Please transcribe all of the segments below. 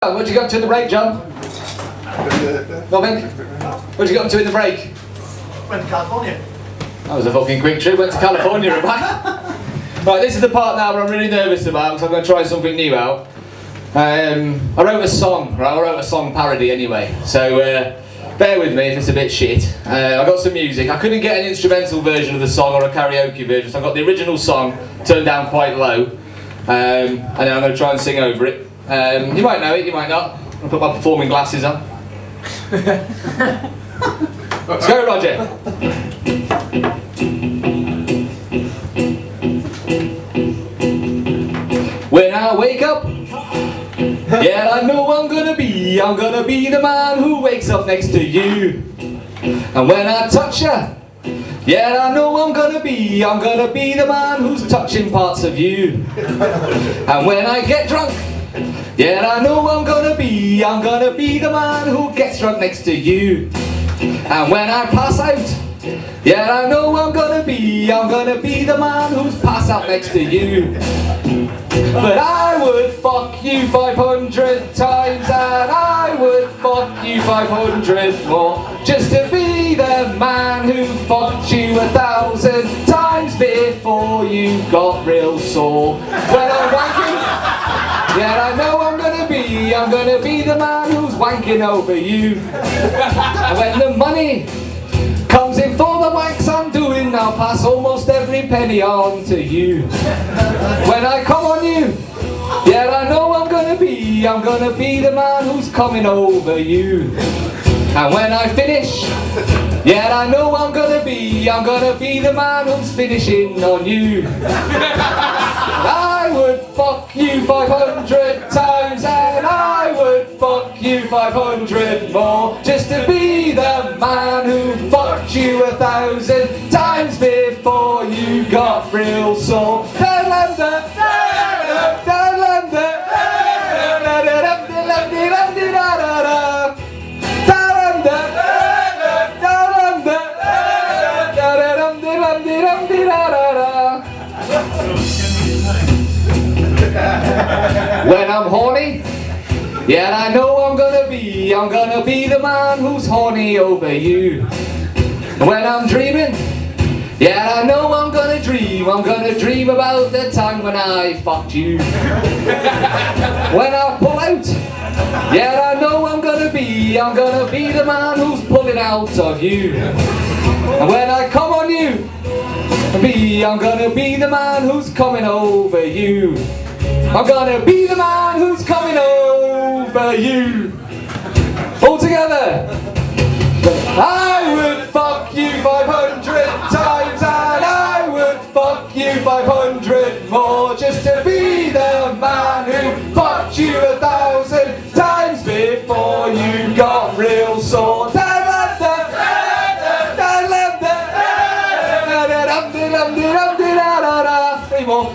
What'd you get up to in the break, John? Nothing? What'd you get up to in the break? Went to California. That was a fucking quick trip, went to California and back. Right, this is the part now where I'm really nervous about, because I'm going to try something new out. I wrote a song, right? I wrote a song parody anyway, so bear with me if it's a bit shit. I got some music. I couldn't get an instrumental version of the song or a karaoke version, so I got the original song turned down quite low, and then I'm going to try and sing over it. You might know it, you might not. I'll put my performing glasses on. Let's go, Roger. When I wake up, yeah, I know I'm gonna be the man who wakes up next to you. And when I touch you, yeah, I know I'm gonna be the man who's touching parts of you. And when I get drunk, yeah, I know I'm gonna be the man who gets drunk next to you. And when I pass out, yeah, I know I'm gonna be the man who's passed out next to you. But I would fuck you 500 times, and I would fuck you 500 more, just to be the man who fucked you 1,000 times before you got real sore. When I'm wanking, yeah, I know I'm gonna be the man who's wanking over you. And when the money comes in for the wanks I'm doing, I'll pass almost every penny on to you. When I come on you, yeah, I know I'm gonna be the man who's coming over you. And when I finish, yeah, I know I'm gonna be the man who's finishing on you. I would fuck you 500 times, and I would fuck you 500 more, just to be the man who fucked you 1,000 times before you got real sore. When I'm horny, yeah, I know I'm gonna be the man who's horny over you. When I'm dreaming, yeah, I know I'm gonna dream about the time when I fucked you. When I pull out, yeah, I know I'm gonna be the man who's pulling out of you. And when I come on you, I'm gonna be the man who's coming over you. I'm gonna be the man who's coming over you. All together. I would fuck you 500 times, and I would fuck you 500 more, just to be the man who fucked you 1,000 times before you got real sore. Three more.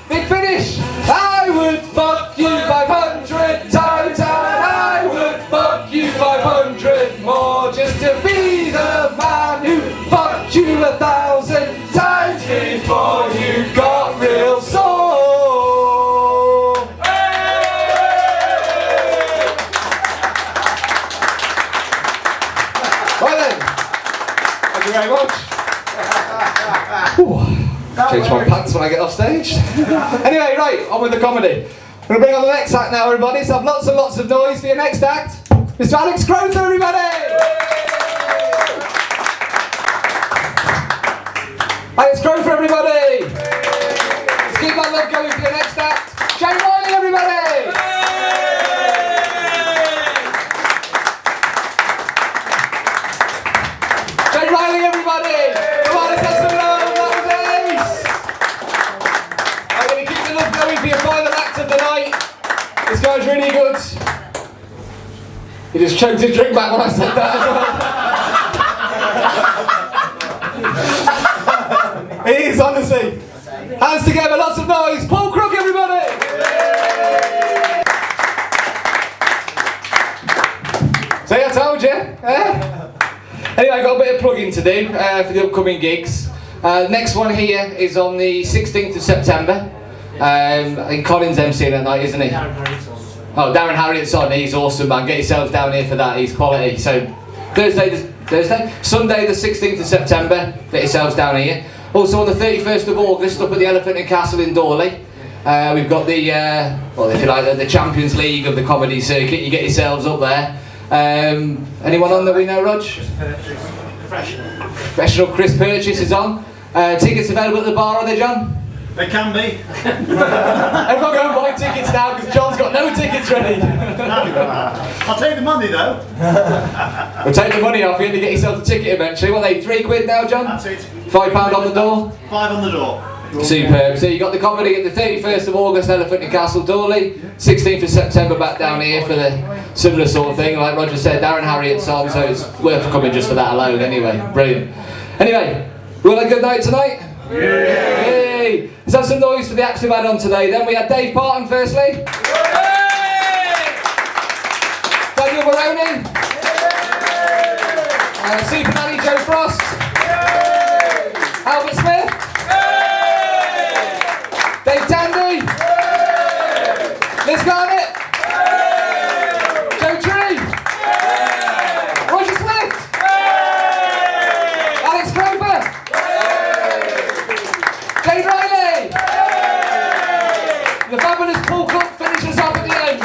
Big finish. I would fuck you 500 times, and I would fuck you 500 more, just to be the man who fucked you 1,000 times before you got real sore. Right then. Thank you very much. Ooh. Change my pants when I get off stage. Anyway, right, on with the comedy. I'm going to bring on the next act now, everybody, so have lots and lots of noise for your next act. Mr. Alex Crowther, everybody! Alex Crowther, everybody! Let's keep that love going for your next act. Jay Riley, everybody! Jay Riley, everybody! Come on, let's have some love! For your final act of the night. This guy's really good. He just choked his drink back when I said that as well. He is, honestly. Hands together, lots of noise. Paul Crook, everybody! See, I told you. Anyway, I've got a bit of plugging to do for the upcoming gigs. Next one here is on the 16th of September. I think Colin's emceeing that night, isn't he? Oh, Darren Harriet's on. He's awesome, man. Get yourselves down here for that. He's quality. So Sunday the 16th of September. Get yourselves down here. Also on the 31st of August, up at the Elephant and Castle in Doyle. We've got the, well, if you like, the Champions League of the comedy circuit. You get yourselves up there. Anyone on that we know, Rog? Professional Chris Purchase is on. Tickets available at the bar, are they, John? They can be. Everyone go and buy tickets now because John's got no tickets ready. I'll take the money though. We'll take the money off you to get yourself a ticket eventually. What are they, £3 now, John? That's it. £5 on the door? £5 on the door. Superb. So you got the comedy at the 31st of August, Elephant and Castle, Doyle. 16th of September back down here for the similar sort of thing. Like Roger said, Darren Harriet's on, so it's worth coming just for that alone anyway. Brilliant. Anyway, we all had a good night tonight? Yeah. Yay! Let's have some noise for the acts we've had on today. Then we had Dave Parton firstly. Daniel Baroni. Super Nanny Joe Frost. Albert Smith. Dave Tandy. Liz Garnett. Joe Tree. Roger Smith. Alex Grover. Jane Riley. The fabulous Paul Cook finishes off at the end.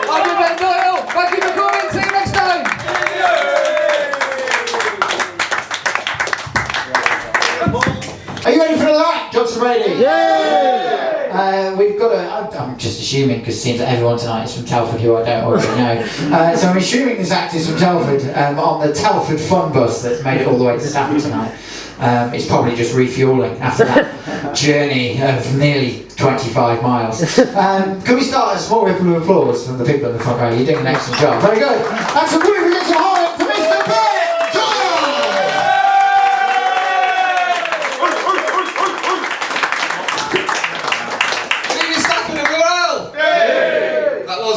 I'm Ben Doyle. Thank you for coming. See you next time. Are you ready for another act, Johnson Brady? Yeah! We've got I'm just assuming, because it seems that everyone tonight is from Telford who I don't already know. So I'm assuming this act is from Telford, on the Telford Fun Bus that's made it all the way to Stafford tonight. It's probably just refuelling after that journey of nearly 25 miles. Can we start a small ripple of applause from the people in the front row? You're doing an excellent job. Very good. And some really get some high up to Mr. Ben Doyle!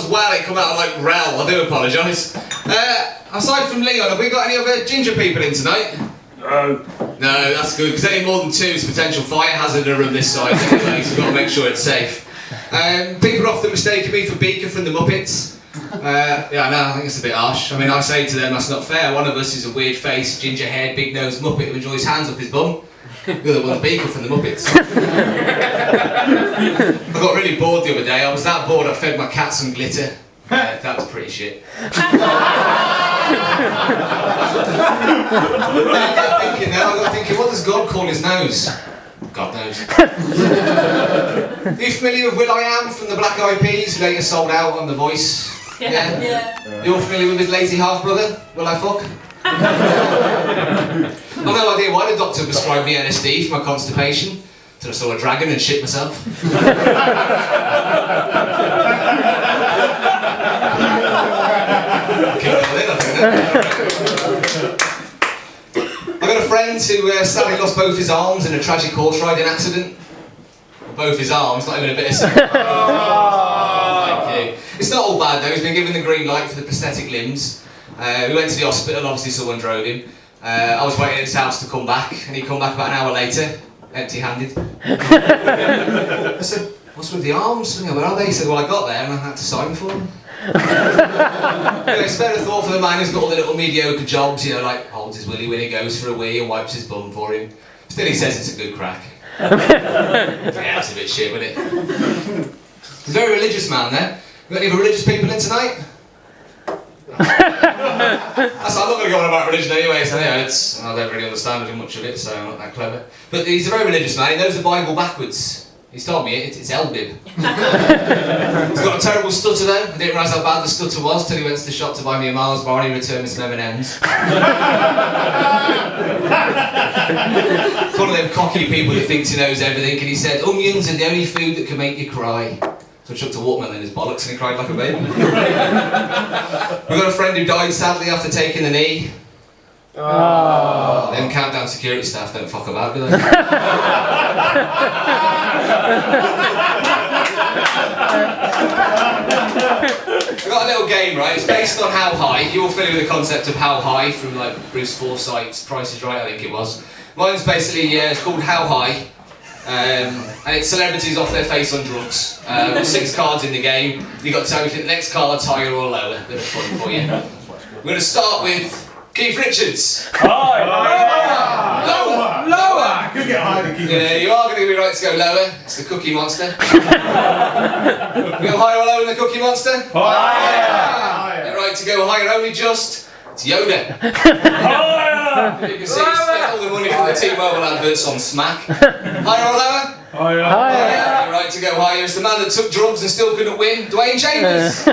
Well, it come out like Rel, I do apologise. Aside from Leon, have we got any other ginger people in tonight? No. No, that's good, because any more than two is a potential fire hazard in a room this size anyway, so we've got to make sure it's safe. People often mistaken me for Beaker from the Muppets. Yeah, no, I think it's a bit harsh. I mean, I say to them, that's not fair. One of us is a weird face, ginger haired, big nosed Muppet who enjoys hands up his bum. The other one's Beaker from the Muppets. I got really bored the other day. I was that bored I fed my cat some glitter. That was pretty shit. I got thinking, what does God call his nose? God knows. Are you familiar with Will.i.am from the Black Eyed Peas, who later sold out on The Voice? Yeah? You're familiar with his lazy half-brother, Will I Fuck? I've no idea why the doctor prescribed me LSD for my constipation, till I saw a dragon and shit myself. I got a friend who sadly lost both his arms in a tragic horse riding accident. Both his arms, not even a bit of Thank you. It's not all bad though, he's been given the green light for the prosthetic limbs. We went to the hospital, obviously someone drove him. I was waiting at his house to come back, and he come back about an hour later, empty-handed. I said, what's with the arms? Where are they? He said, well, I got there and I had to sign for them. Spare a thought for the man who's got all the little mediocre jobs, you know, like holds his willy when he goes for a wee and wipes his bum for him. Still, he says it's a good crack. Yeah, it's a bit shit, wasn't it? He's a very religious man there. We got any other religious people in tonight? I'm not going to go on about religion anyway, so yeah, I don't really understand much of it, so I'm not that clever. But he's a very religious man, he knows the Bible backwards. He's told me it's Elbib. He's got a terrible stutter though. I didn't realise how bad the stutter was till he went to the shop to buy me a Mars bar and he returned me some M&Ms. It's one of them cocky people that thinks he knows everything, and he said, onions are the only food that can make you cry. So I chucked a watermelon in his bollocks and he cried like a baby. We've got a friend who died sadly after taking the knee. Oh. Them countdown security staff don't fuck about, do they? I've got a little game, right? It's based on How High. You're all familiar with the concept of How High from like Bruce Forsyth's Price is Right, I think it was. Mine's basically, it's called How High. And it's celebrities off their face on drugs. We've got 6 cards in the game. You've got to tell me if the next card's higher or lower. Bit of fun for you. We're going to start with Keith Richards. High! Lower! Lower! Could get higher than Keith Yeah, Richards. you are going to be right to go lower. It's the Cookie Monster. You go higher or lower than the Cookie Monster? Higher! You're right to go higher only just. It's Yoda. Higher! You can see he spent all the money from the T-Mobile adverts on Smack. Higher or lower? Higher! Yeah, you're right to go higher. It's the man that took drugs and still couldn't win, Dwayne Chambers.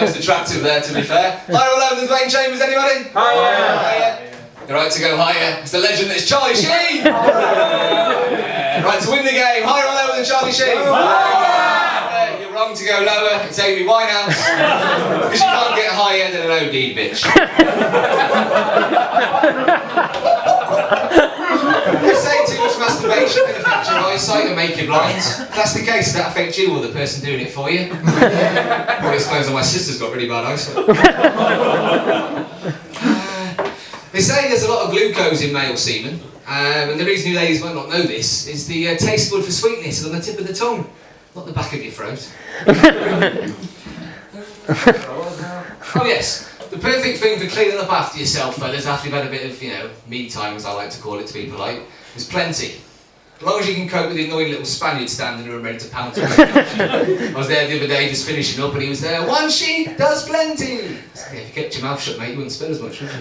Most attractive there, to be fair. Higher or lower than Dwayne Chambers, anybody? Higher. You're right to go higher. It's the legend that's Charlie Sheen. Yeah, right to win the game. Higher or lower than Charlie Sheen? Yeah, you're wrong to go lower. It's Amy Winehouse. Because you can't get higher than an OD bitch. They say too much masturbation can affect your eyesight and make you blind. If that's the case, does that affect you or the person doing it for you? Probably explains why my sister's got really bad eyesight. They say there's a lot of glucose in male semen, and the reason you ladies might not know this is the taste bud for sweetness is on the tip of the tongue, not the back of your throat. Oh yes. The perfect thing for cleaning up after yourself, fellas, after you've had a bit of, me time, as I like to call it to be polite, is plenty. As long as you can cope with the annoying little Spaniard standing there and ready to pounce. I was there the other day just finishing up and he was there, 1 sheet does plenty! So, yeah, if you kept your mouth shut, mate, you wouldn't spill as much, would you?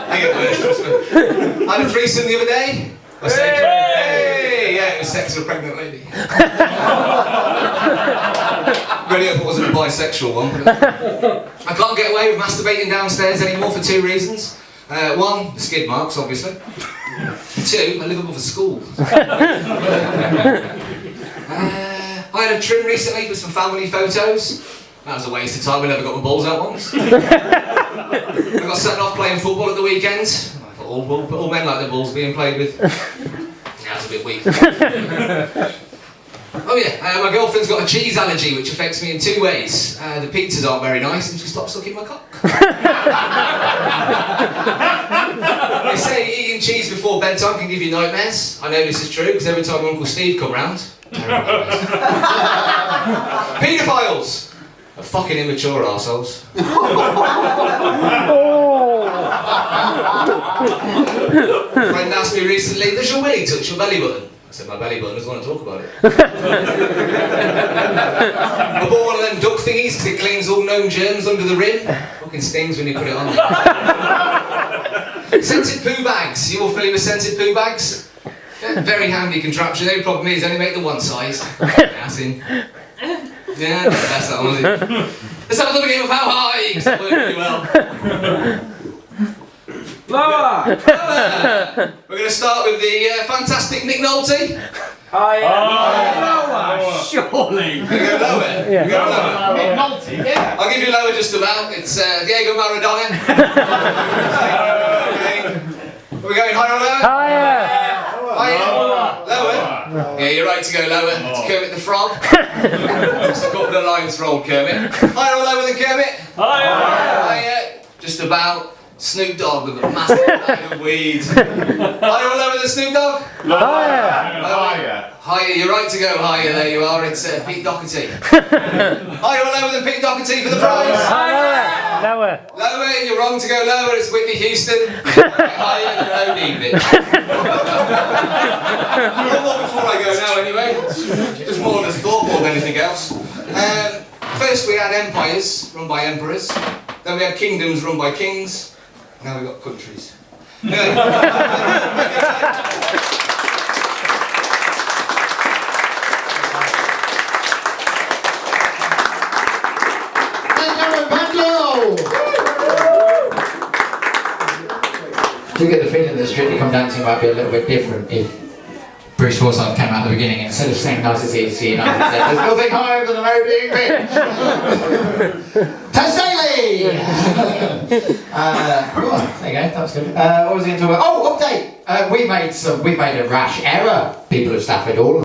I get worse, trust me. I had a threesome the other day. I said, hey! Yeah, it was sex with a pregnant lady. Really hope it wasn't a bisexual one. But I can't get away with masturbating downstairs anymore for 2 reasons. 1, the skid marks, obviously. 2, I live above a school. I had a trim recently for some family photos. That was a waste of time, I never got my balls out once. I got sent off playing football at the weekend. I thought all men like their balls being played with. Yeah, it's a bit weak. Oh yeah, my girlfriend's got a cheese allergy which affects me in 2 ways. The pizzas aren't very nice and she stopped sucking my cock. They say eating cheese before bedtime can give you nightmares. I know this is true because every time Uncle Steve come round, paedophiles! They're fucking immature arseholes. A friend asked me recently, does your willy touch your belly button? I said, my belly button doesn't want to talk about it. I bought one of them duck thingies because it cleans all known germs under the rim. Fucking stings when you put it on. Scented poo bags. You all familiar with scented poo bags? Yeah, very handy contraption. The only problem is they only make the one size. That's in. Yeah, that's that one. Let's have another game of How High, because that worked really well. Lower! We're going to start with the fantastic Nick Nolte. Lower! Surely! We're going to go lower. Yeah. We're going lower. Multi, yeah. I'll give you lower just about. It's Diego Maradona. Okay. We're going higher or lower? Higher! Higher? Lower? Yeah, you're right to go lower. It's Kermit the Frog. Just a couple of lines for old Kermit. Higher or lower than Kermit? Higher! Higher. Just about. Snoop Dogg with a massive bag of weed. Higher or lower than Snoop Dogg? Higher! Higher, you're right to go higher, there you are, it's Pete Doherty. Higher or lower than Pete Doherty for the prize? Lower! Lower, you're wrong to go lower, it's Whitney Houston. Higher than OD, bitch. One more before I go now anyway. Just more of a thought more than anything else. First we had empires run by emperors. Then we had kingdoms run by kings. Now we've got countries. Do you get the feeling that Strictly Come Dancing might be a little bit different if Bruce Forsyth came out at the beginning and instead of saying nice as he is, said, there's nothing higher than an OD bitch. Tess Daly! Hey! There you go, that was good. What was I going to talk about? Oh, update! We've made a rash error, people of Stafford, all